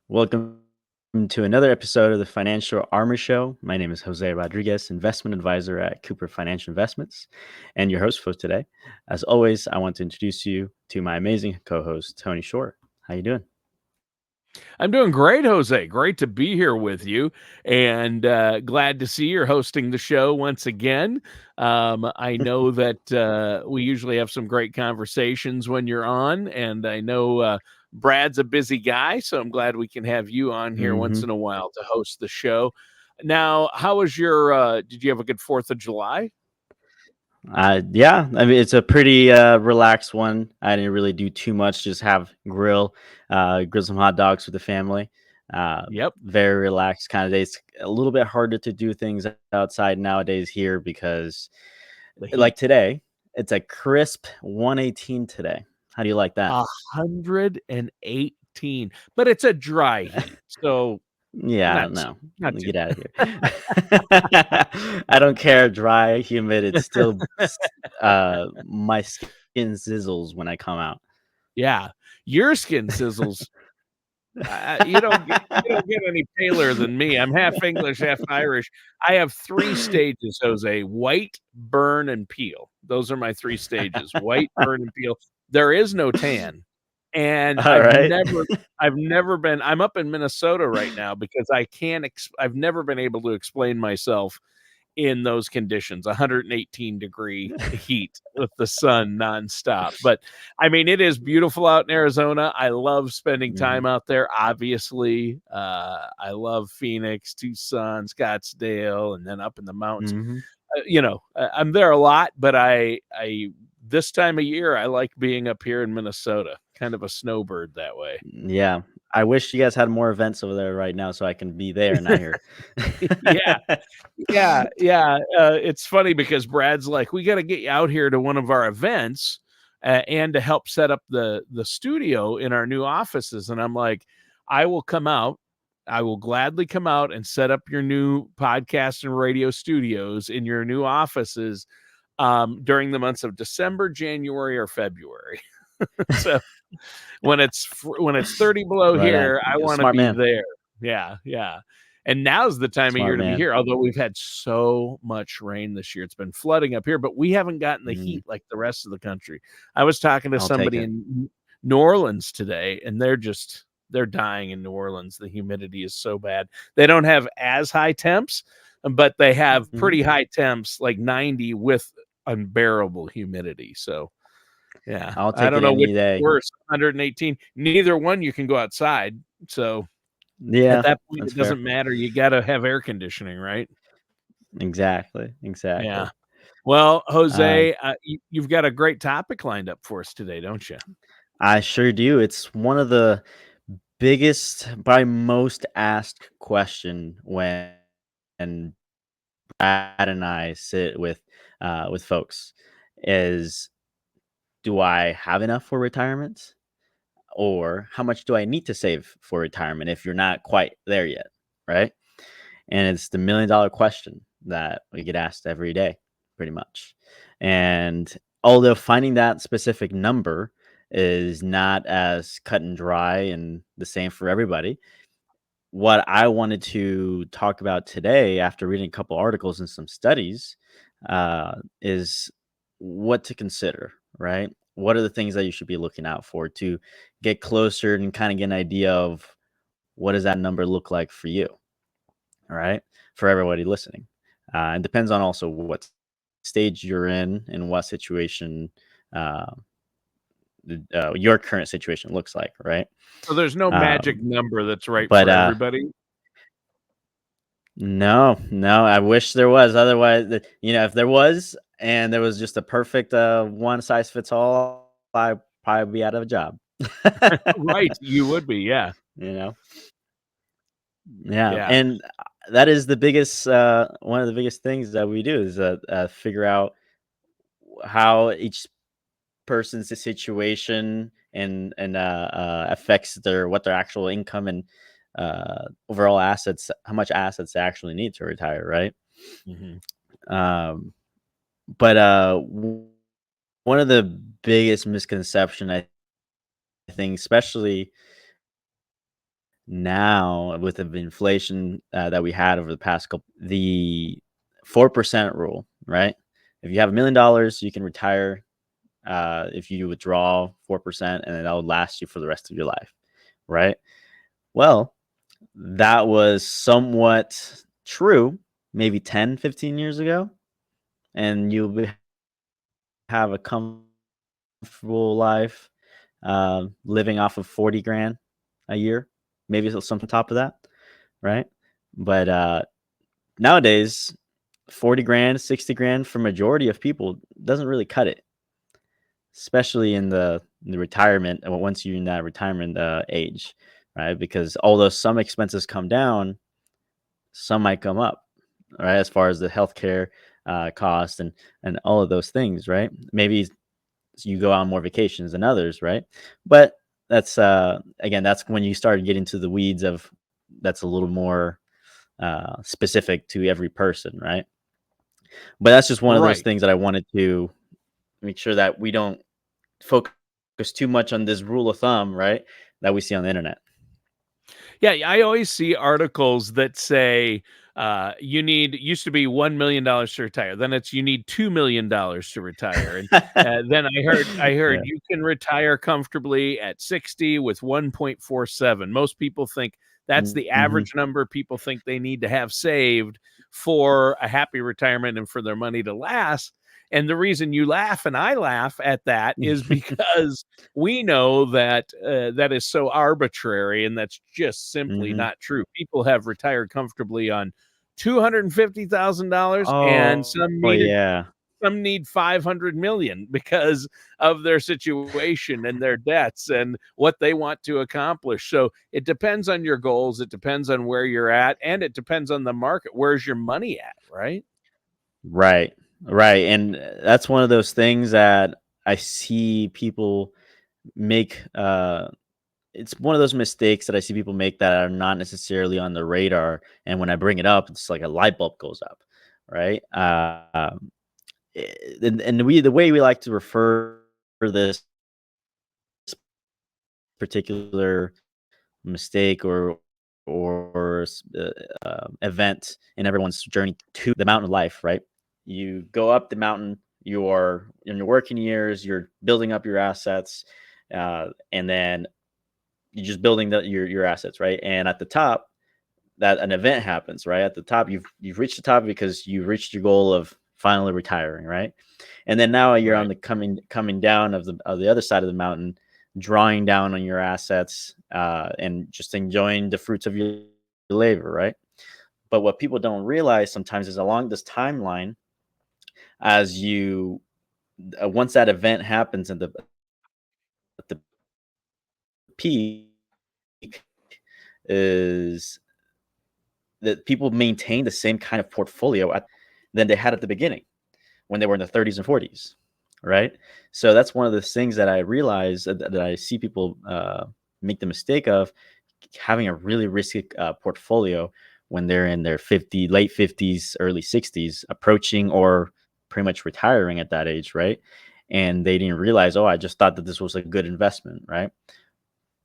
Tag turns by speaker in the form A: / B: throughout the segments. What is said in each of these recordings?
A: Welcome to another episode of the Financial Armor Show. My name is Jose Rodriguez, investment advisor at Cooper Financial Investments, and your host for today. As always, I want to introduce you to my amazing co-host, Tony Shore. How you doing?
B: I'm doing great, Jose. Great to be here with you, and glad to see you're hosting the show once again. I know that we usually have some great conversations when you're on, and I know Brad's a busy guy, so I'm glad we can have you on here once
A: hmm
B: in a while to host the show. Now, how was your? Did you have a good 4th of July?
A: Yeah, I mean it's a pretty relaxed one. I didn't really do too much. Just have grill some hot dogs with the family. Uh,
B: Yep.
A: Very relaxed kind of days. A little bit harder to do things outside nowadays here because,
B: The
A: like
B: heat.
A: today, it's a crisp 118 today. How do you like that?
B: 118, but it's a dry heat, so
A: Yeah,
B: not
A: no,
B: not too
A: get out of here. I don't care, dry, humid. It's still my skin sizzles when I come out.
B: Yeah, your skin sizzles. You don't get any paler than me. I'm half English, half Irish. I have 3 stages, Jose: white, burn, and peel. Those are my 3 stages: white, burn, and peel. There is no tan, and
A: All right.
B: I've never been. I'm up in Minnesota right now because I've never been able to explain myself in those conditions, 118-degree heat with the sun nonstop. But I mean, it is beautiful out in Arizona. I love spending
A: hmm
B: time out there. Obviously, I love Phoenix, Tucson, Scottsdale, and then up in the mountains.
A: hmm
B: I'm there a lot, but I this time of year I like being up here in Minnesota. Kind of a snowbird that way.
A: Yeah, I wish you guys had more events over there right now so I can be there, not here.
B: Yeah. Yeah. It's funny because Brad's like, we got to get you out here to one of our events and to help set up the studio in our new offices. And I'm like, I will come out. I will gladly come out and set up your new podcast and radio studios in your new offices during the months of December, January, or February. So when it's 30 below
A: Right on.
B: here, I want to
A: Smart
B: be
A: man.
B: there. Yeah. And now's the time of
A: Smart
B: year to be
A: man.
B: here, although we've had so much rain this year. It's been flooding up here, but we haven't gotten the
A: Mm,
B: heat like the rest of the country. I was talking to
A: I'll take
B: somebody
A: it.
B: in New Orleans today, and they're dying in New Orleans. The humidity is so bad. They don't have as high temps, but they have
A: Mhm.
B: pretty high temps, like 90 with unbearable humidity. So yeah,
A: I'll
B: I
A: take
B: don't
A: it
B: know which
A: any
B: is
A: day.
B: worse, 118. Neither one you can go outside. So at
A: Yeah,
B: that point,
A: that's
B: it
A: fair.
B: doesn't matter. You got to have air conditioning, right?
A: Exactly.
B: Yeah.
A: Exactly.
B: Well,
A: Uh,
B: Jose, you've got a great topic lined up for us today, don't you?
A: I sure do. It's one of the biggest by most asked question when Brad and I sit with folks is, do I have enough for retirement, or how much do I need to save for retirement if you're not quite there yet, right? And it's the $1 million question that we get asked every day, pretty much. And although finding that specific number is not as cut and dry and the same for everybody, what I wanted to talk about today, after reading a couple articles and some studies, is what to consider, right? What are the things that you should be looking out for to get closer and kind of get an idea of what does that number look like for you, all right? For everybody listening. It depends on also what stage you're in and what situation uh, your current situation looks like, right?
B: So there's no magic
A: Um,
B: number that's right
A: but
B: for everybody.
A: No, no, I wish there was. Otherwise, if there was and there was just a perfect one size fits all, I'd probably be out of a job.
B: Right. You would be. Yeah.
A: you know? Yeah.
B: Yeah.
A: And that is the biggest, one of the biggest things that we do is figure out how each person's situation and affects what their actual income and overall assets, how much assets they actually need to retire, right?
B: hmm
A: Um, But one of the biggest misconception I think, especially Now, with the inflation that we had over the past couple, the 4% rule, right? If you have $1 million, you can retire if you withdraw 4%, and then that will last you for the rest of your life, right? Well, that was somewhat true maybe 10, 15 years ago, and have a comfortable life living off of 40 grand a year, maybe something on top of that, right? But nowadays, 40 grand, 60 grand for majority of people doesn't really cut it, especially in the retirement, once you're in that retirement age, right? Because although some expenses come down, some might come up, right? As far as the healthcare cost and all of those things, right? Maybe you go on more vacations than others, right? But that's again, that's when you start getting to the weeds of that's a little more specific to every person, right? But that's just one of those
B: Right.
A: things that I wanted to make sure that we don't focus too much on this rule of thumb, right? That we see on the internet.
B: Yeah, I always see articles that say you need used to be $1 million to retire. Then it's you need $2 million to retire, and then I heard
A: Yeah.
B: you can retire comfortably at 60 with 1.47. Most people think that's the
A: Mhm.
B: average number people think they need to have saved for a happy retirement and for their money to last. And the reason you laugh and I laugh at that is because we know that that is so arbitrary, and that's just simply
A: Mhm.
B: not true. People have retired comfortably on $250,000, and
A: Oh, yeah.
B: some need 500 million because of their situation and their debts and what they want to accomplish. So it depends on your goals, it depends on where you're at, and it depends on the market. Where's your money at, right?
A: Right. Right. And that's one of those things that I see people make it's one of those mistakes that I see people make that are not necessarily on the radar. And when I bring it up, it's like a light bulb goes up, right? And the way we like to refer this particular mistake or event in everyone's journey to the mountain of life, right? You go up the mountain, you are in your working years, you're building up your assets, and then you're just building your assets, right? And at the top, that an event happens, right? At the top, you've reached the top because you reached your goal of finally retiring, right? And then now you're on
B: Right.
A: the coming down of the other side of the mountain, drawing down on your assets and just enjoying the fruits of your labor, right? But what people don't realize sometimes is along this timeline, as you once that event happens at the peak, is that people maintain the same kind of portfolio than they had at the beginning when they were in the 30s and 40s, right? So that's one of the things that I realize that I see people make the mistake of having a really risky portfolio when they're in their late 50s, early 60s, approaching or pretty much retiring at that age, right? And they didn't realize, oh, I just thought that this was a good investment, right?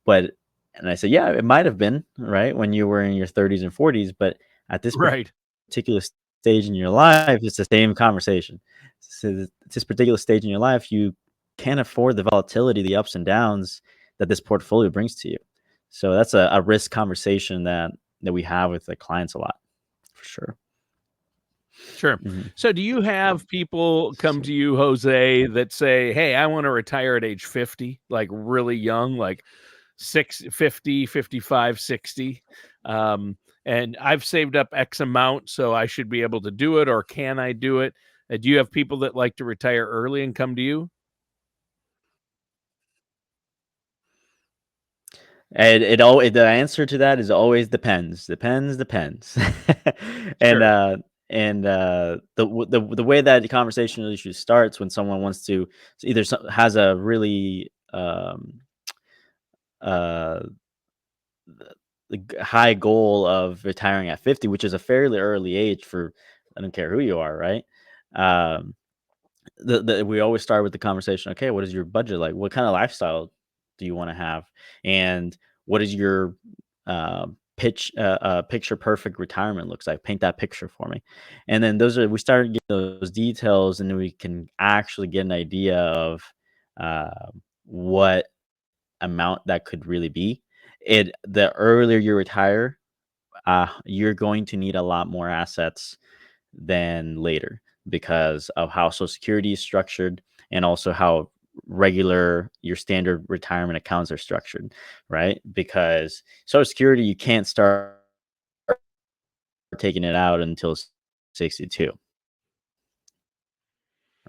A: But and I said, yeah, it might have been right when you were in your 30s and 40s, but at this
B: Right.
A: particular stage in your life, it's the same conversation. So this particular stage in your life, you can't afford the volatility, the ups and downs that this portfolio brings to you. So that's a risk conversation that we have with the clients a lot, for sure.
B: Sure.
A: Mhm.
B: So do you have people come
A: So
B: to you, Jose, that say, "Hey, I want to retire at age 50, like really young, like 50, 55, 60. And I've saved up X amount, so I should be able to do it, or can I do it?" Do you have people that like to retire early and come to you?
A: and the answer to that is always depends. and
B: Sure.
A: the way that the conversation usually starts when someone wants to either has a really uh high goal of retiring at 50, which is a fairly early age for I don't care who you are, right? Um, we always start with the conversation. Okay, what is your budget like? What kind of lifestyle do you want to have? And what is your picture perfect retirement looks like. Paint that picture for me. And then we started getting those details, and then we can actually get an idea of what amount that could really be. The earlier you retire, you're going to need a lot more assets than later because of how Social Security is structured, and also how regular your standard retirement accounts are structured, right? Because Social Security, you can't start taking it out until 62,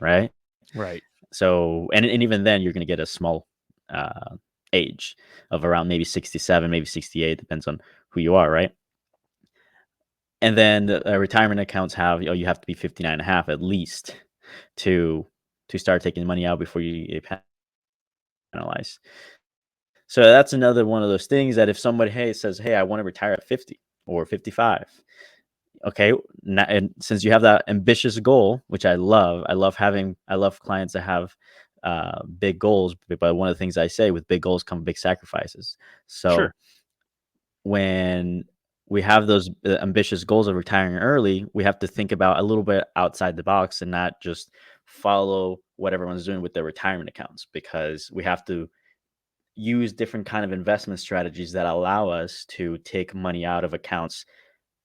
A: right?
B: Right.
A: So, and even then, you're going to get a small uh, age of around maybe 67, maybe 68, depends on who you are, right? And then the retirement accounts have, you have to be 59 and a half at least to start taking money out before you get penalized. So that's another one of those things that if somebody, says, hey, I want to retire at 50 or 55. Okay. And since you have that ambitious goal, which I love, I love clients that have big goals. But one of the things I say, with big goals come big sacrifices. So
B: Sure.
A: when we have those ambitious goals of retiring early, we have to think about a little bit outside the box and not just follow what everyone's doing with their retirement accounts, because we have to use different kind of investment strategies that allow us to take money out of accounts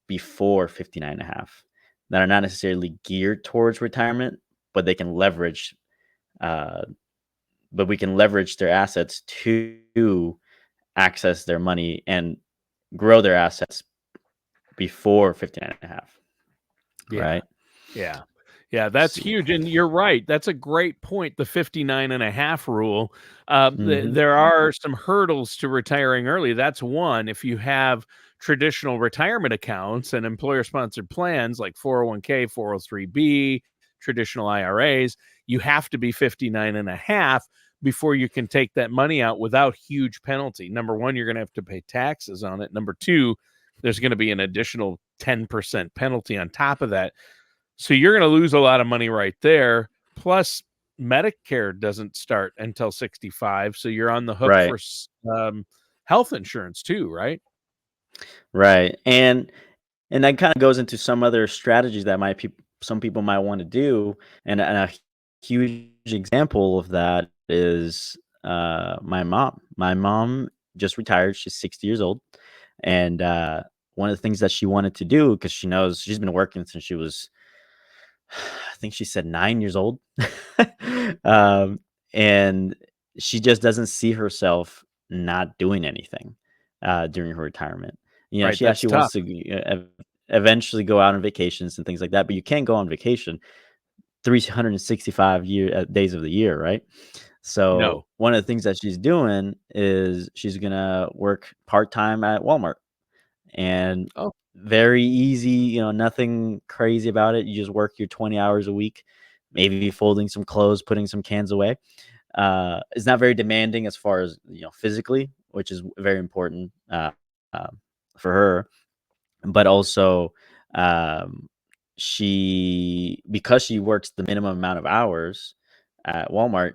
A: before 59 and a half, that are not necessarily geared towards retirement, but they can leverage uh, but we can leverage their assets to access their money and grow their assets before 59 and a half,
B: Yeah.
A: right?
B: Yeah. Yeah, that's
A: So,
B: huge, and you're right, that's a great point, the 59 and a half rule.
A: mhm.
B: There are some hurdles to retiring early, that's one. If you have traditional retirement accounts and employer-sponsored plans like 401k, 403b, traditional IRAs, you have to be 59 and a half before you can take that money out without huge penalty. Number 1, you're gonna have to pay taxes on it. Number 2, there's gonna be an additional 10% penalty on top of that. So you're going to lose a lot of money right there. Plus, Medicare doesn't start until 65, so you're on the hook
A: Right,
B: for health insurance too, right?
A: right. And that kind of goes into some other strategies that some people might want to do. And a huge example of that is my mom. My mom just retired. She's 60 years old. And one of the things that she wanted to do, because she knows she's been working since she was, I think she said 9 years old. um, and she just doesn't see herself not doing anything during her retirement.
B: Right,
A: She
B: that's
A: actually
B: tough.
A: wants to eventually go out on vacations and things like that, but you can't go on vacation 365 days of the year, right? So
B: No.
A: one of the things that she's doing is she's gonna work part-time at Walmart, and
B: Oh,
A: very easy, nothing crazy about it. You just work your 20 hours a week, maybe folding some clothes, putting some cans away. It's not very demanding as far as, physically, which is very important um, for her. But also, um, because she works the minimum amount of hours at Walmart,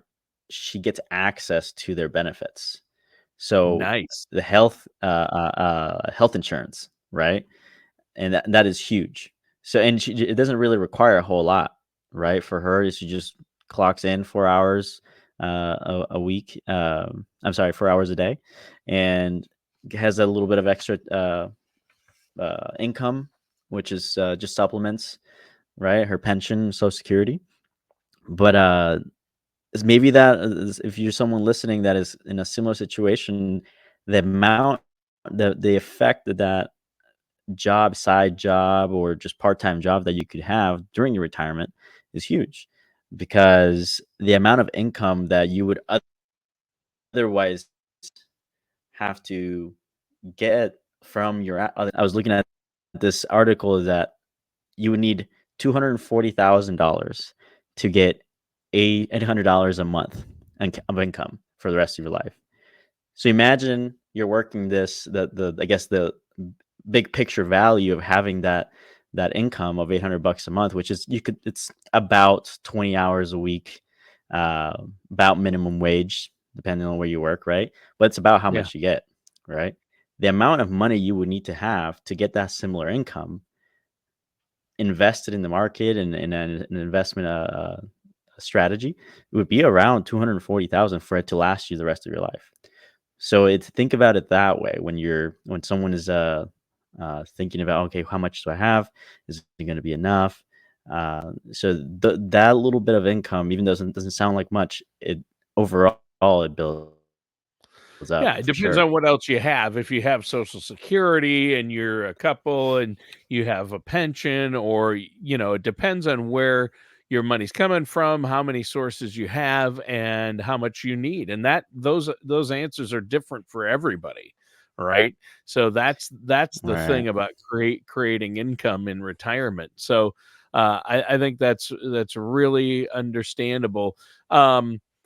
A: she gets access to their benefits. So
B: nice.
A: the health insurance, right? And that is huge. So, and it doesn't really require a whole lot, right? For her, she just clocks in 4 hours a week. I'm sorry, 4 hours a day, and has a little bit of extra income, which is just supplements, right? Her pension, Social Security. But maybe if you're someone listening that is in a similar situation, the amount, the effect that side job, or just part-time job that you could have during your retirement is huge, because the amount of income that you would otherwise have to get from I was looking at this article that you would need $240,000 to get $800 a month of income for the rest of your life. So imagine you're working the I guess the big picture value of having that income of $800 a month, which is, it's about 20 hours a week, about minimum wage, depending on where you work, right? But it's about how
B: Yeah.
A: much you get, right? the amount of money you would need to have to get that similar income invested in the market and in an investment strategy, it would be around 240,000 for it to last you the rest of your life. So it's think about it that way when someone is thinking about, okay, how much do I have? Is it going to be enough? That little bit of income, even though doesn't sound like much, it overall it builds up
B: Yeah, it
A: for
B: depends
A: sure.
B: on what else you have. If you have Social Security and you're a couple and you have a pension, or, it depends on where your money's coming from, how many sources you have, and how much you need. And those answers are different for everybody, right? So that's the
A: Right.
B: thing about creating income in retirement. So I think that's really understandable.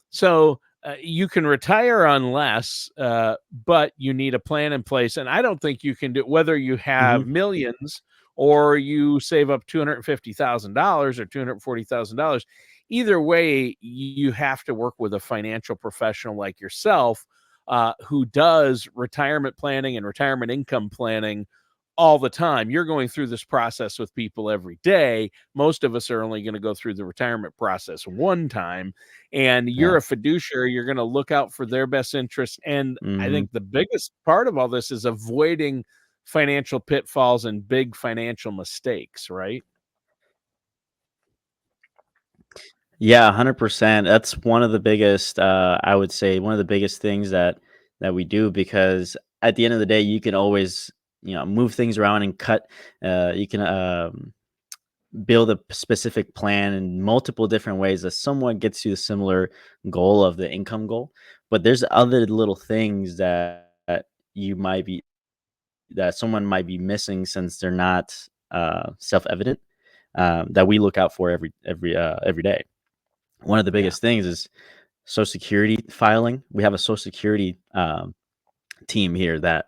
B: So you can retire on less, but you need a plan in place. And I don't think you can do, whether you have
A: Hmm.
B: millions or you save up $250,000 or $240,000. Either way, you have to work with a financial professional like yourself, who does retirement planning and retirement income planning all the time. You're going through this process with people every day. Most of us are only going to go through the retirement process one time, and you're
A: Yeah.
B: a fiduciary. You're going to look out for their best interests. And I
A: Hmm.
B: think the biggest part of all this is avoiding financial pitfalls and big financial mistakes, right?
A: Yeah, 100%. That's one of the biggest, I would say, one of the biggest things that we do, because at the end of the day, you can always, move things around and cut. You can build a specific plan in multiple different ways that somewhat gets you the similar goal of the income goal. But there's other little things that you might be that someone might be missing, since they're not self-evident, that we look out for every day. One of the
B: Yeah.
A: biggest things is Social Security filing. We have a Social Security team here that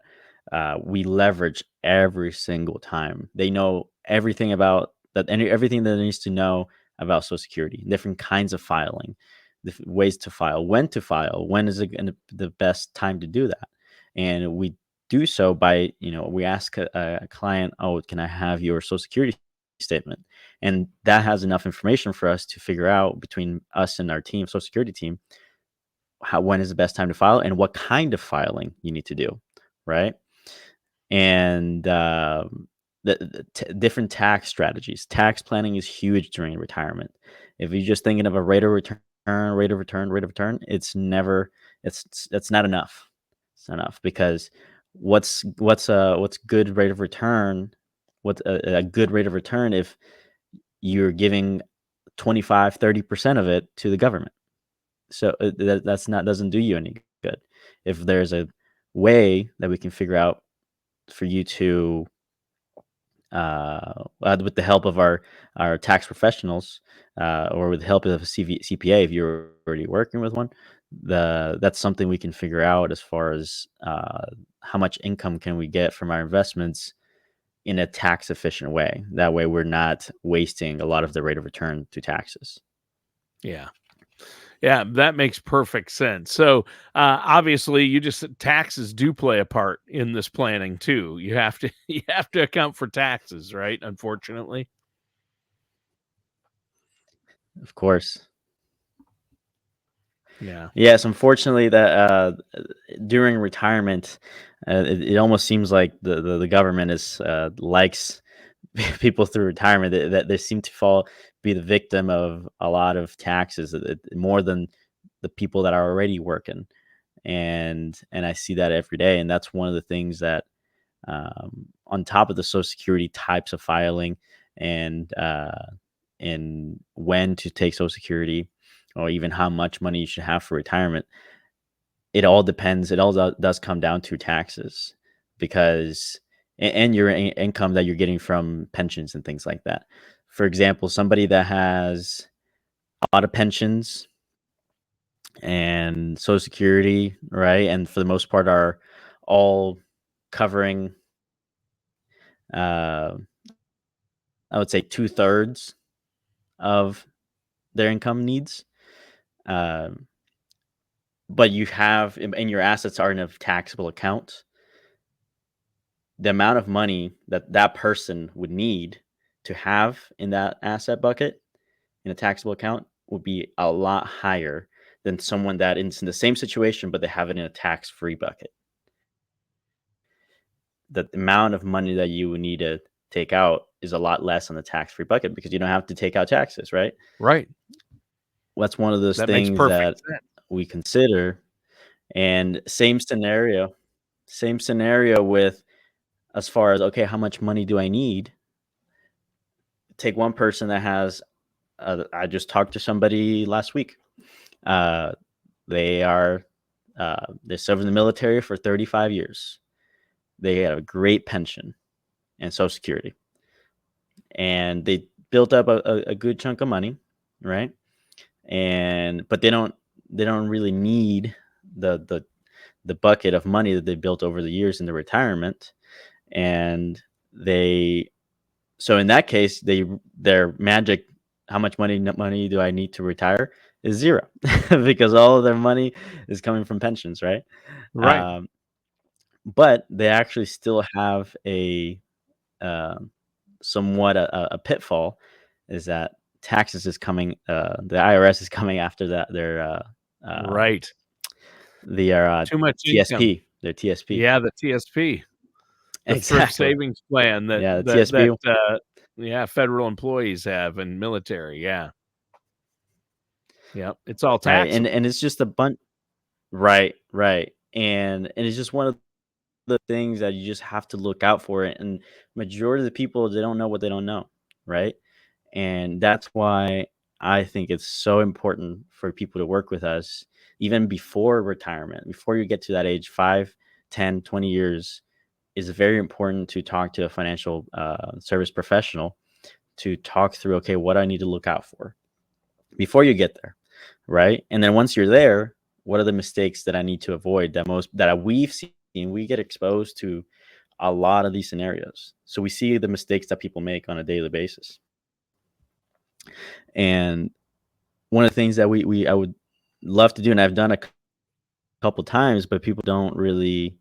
A: we leverage every single time. They know everything about that, and everything that it needs to know about Social Security, different kinds of filing, ways to file, when is it the best time to do that, and we do so by, we ask a client, oh, can I have your Social Security statement? And that has enough information for us to figure out, between us and our team, Social Security team, when is the best time to file and what kind of filing you need to do, right? And different tax strategies. Tax planning is huge during retirement. If you're just thinking of a rate of return, it's not enough. It's not enough, because what's good rate of return? What's a good rate of return if you're giving 25-30% of it to the government? So that's not doesn't do you any good. If there's a way that we can figure out for you to, with the help of our tax professionals, or with the help of a CPA, if you're already working with one, that's something we can figure out, as far as how much income can we get from our investments in a tax efficient way. That way, we're not wasting a lot of the rate of return to taxes.
B: Yeah. Yeah, that makes perfect sense. So, obviously, you just said taxes do play a part in this planning too. You have to you have to account for taxes, right? Unfortunately.
A: Of course.
B: Yeah.
A: Yes, unfortunately, that during retirement, it almost seems like the government is likes people through retirement, that they seem to be the victim of a lot of taxes, more than the people that are already working, and I see that every day, and that's one of the things that, on top of the Social Security types of filing, and when to take Social Security, or even how much money you should have for retirement, it all depends. It all does come down to taxes, because and your income that you're getting from pensions and things like that. For example, somebody that has a lot of pensions and Social Security, right, and for the most part are all covering, uh, I would say, 2/3 of their income needs. Um, but you have, and your assets are in a taxable account. the amount of money that that person would need to have in that asset bucket in a taxable account would be a lot higher than someone that is in the same situation, but they have it in a tax-free bucket. The amount of money that you would need to take out is a lot less on the tax-free bucket because you don't have to take out taxes, right?
B: Right.
A: That's one of those
B: That makes
A: things
B: perfect
A: that
B: sense.
A: we consider. And same scenario with as far as, okay, how much money do I need? Take one person that has, I just talked to somebody last week. Uh, they are, they served in the military for 35 years. They have a great pension and Social Security, and they built up a good chunk of money, right? But they don't really need the the bucket of money that they built over the years in their retirement, and they so in that case their magic, how much money do I need to retire, is zero because all of their money is coming from pensions, right?
B: Right.
A: um, but they actually still have a um, somewhat a pitfall, is that taxes is coming, the IRS is coming after that um,
B: Right.
A: their
B: Too much income.
A: their TSP.
B: Yeah, the TSP, the thrift
A: Exactly.
B: savings plan that
A: Yeah, the
B: that that
A: TSP.
B: yeah, federal employees have and military. Yeah. Yeah. It's all
A: Right, and
B: taxable.
A: it's just a bunch. Right, right, and it's just one of the things that you just have to look out for it, and majority of the people, they don't know what they don't know, right? And that's why I think it's so important for people to work with us even before retirement, before you get to that age, 5, 10, 20 years, is very important to talk to a financial service professional to talk through, okay, what I need to look out for before you get there, right? And then once you're there, what are the mistakes that I need to avoid, that we've seen? We get exposed to a lot of these scenarios, so we see the mistakes that people make on a daily basis. And one of the things that we I would love to do, and I've done a couple times, but people don't really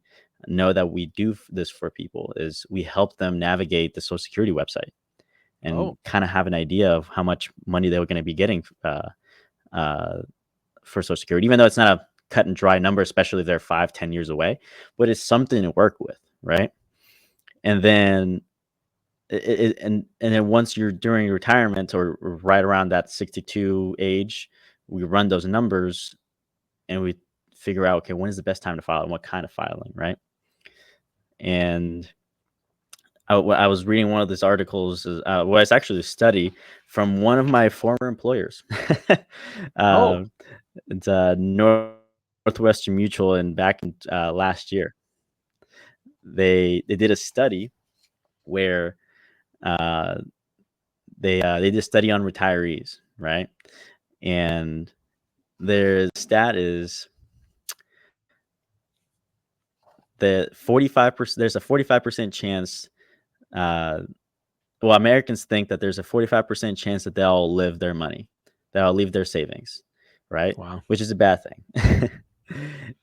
A: know that we do this for people, is we help them navigate the Social Security website and
B: Oh,
A: kind of have an idea of how much money they were going to be getting uh, for Social Security, even though it's not a cut and dry number, especially if they're 5, 10 years away, but it's something to work with, right? And then and then once you're during retirement, or right around that 62 age, we run those numbers and we figure out, okay, when is the best time to file and what kind of filing, right? And I was reading one of these articles, well, it's actually a study from one of my former employers.
B: oh,
A: uh, it's Northwestern Mutual, and back in last year, they did a study where uh, they did a study on retirees, right? And their stat is that 45%. There's a 45% chance. Uh, well, Americans think that there's a 45% chance that they'll live their money, they'll leave their savings, right?
B: wow.
A: Which is a bad thing.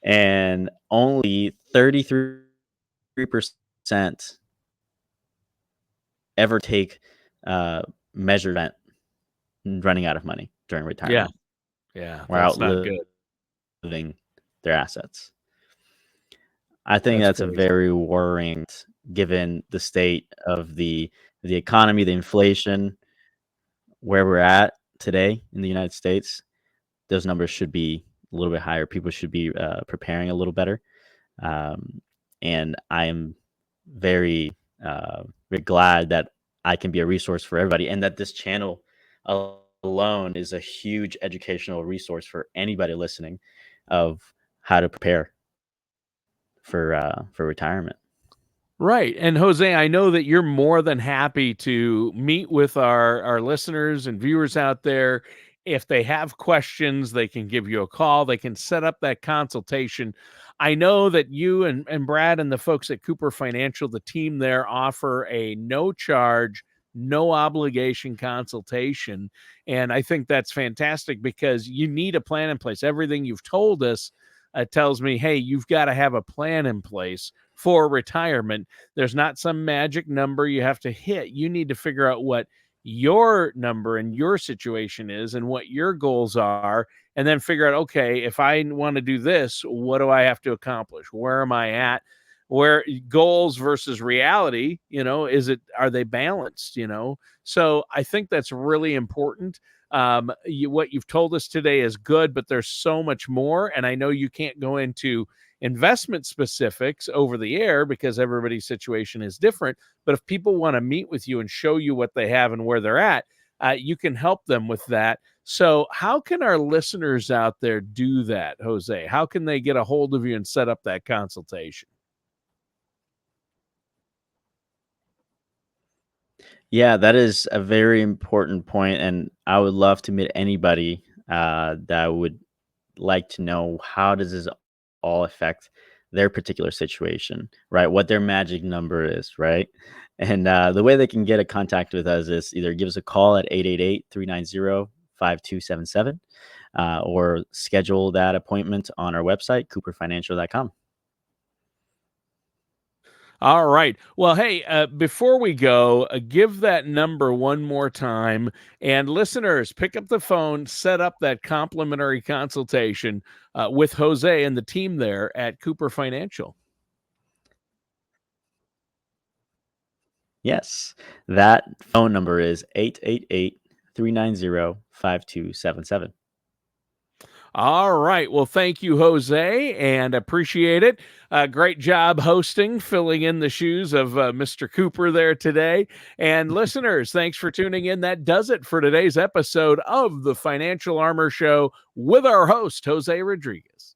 A: And only 33% ever take measured at running out of money during
B: Yeah.
A: retirement
B: Yeah.
A: or
B: That's not good.
A: outliving their assets. I think
B: That's
A: that's a
B: crazy.
A: very worrying, given the state of the economy, the inflation, where we're at today in the United States. Those numbers should be a little bit higher. People should be preparing a little better. Um, and I am very, very glad that I can be a resource for everybody, and that this channel alone is a huge educational resource for anybody listening, of how to prepare for retirement.
B: Right. And Jose, I know that you're more than happy to meet with our listeners and viewers out there. If they have questions, they can give you a call. They can set up that consultation. I know that you and Brad and the folks at Cooper Financial, the team there, offer a no charge, no obligation consultation. And I think that's fantastic because you need a plan in place. Everything you've told us tells me, hey, you've got to have a plan in place for retirement. There's not some magic number you have to hit. You need to figure out what your number and your situation is and what your goals are, and then figure out, okay, if I want to do this, what do I have to accomplish? Where am I at? Where goals versus reality, are they balanced? So I think that's really important. What you've told us today is good, but there's so much more. And I know you can't go into investment specifics over the air because everybody's situation is different. But if people want to meet with you and show you what they have and where they're at, you can help them with that. So, how can our listeners out there do that, Jose? How can they get a hold of you and set up that consultation?
A: Yeah, that is a very important point, and I would love to meet anybody that would like to know how does this all affect their particular situation, right? What their magic number is, right? And the way they can get a contact with us is either give us a call at 888-390-5277 or schedule that appointment on our website, cooperfinancial.com.
B: All right. Well, hey, before we go, give that number one more time. And listeners, pick up the phone, set up that complimentary consultation with Jose and the team there at Cooper Financial.
A: Yes, that phone number is 888-390-5277.
B: All right. Well, thank you, Jose, and appreciate it. Great job hosting, filling in the shoes of Mr. Cooper there today. And listeners, thanks for tuning in. That does it for today's episode of the Financial Armor Show with our host, Jose Rodriguez.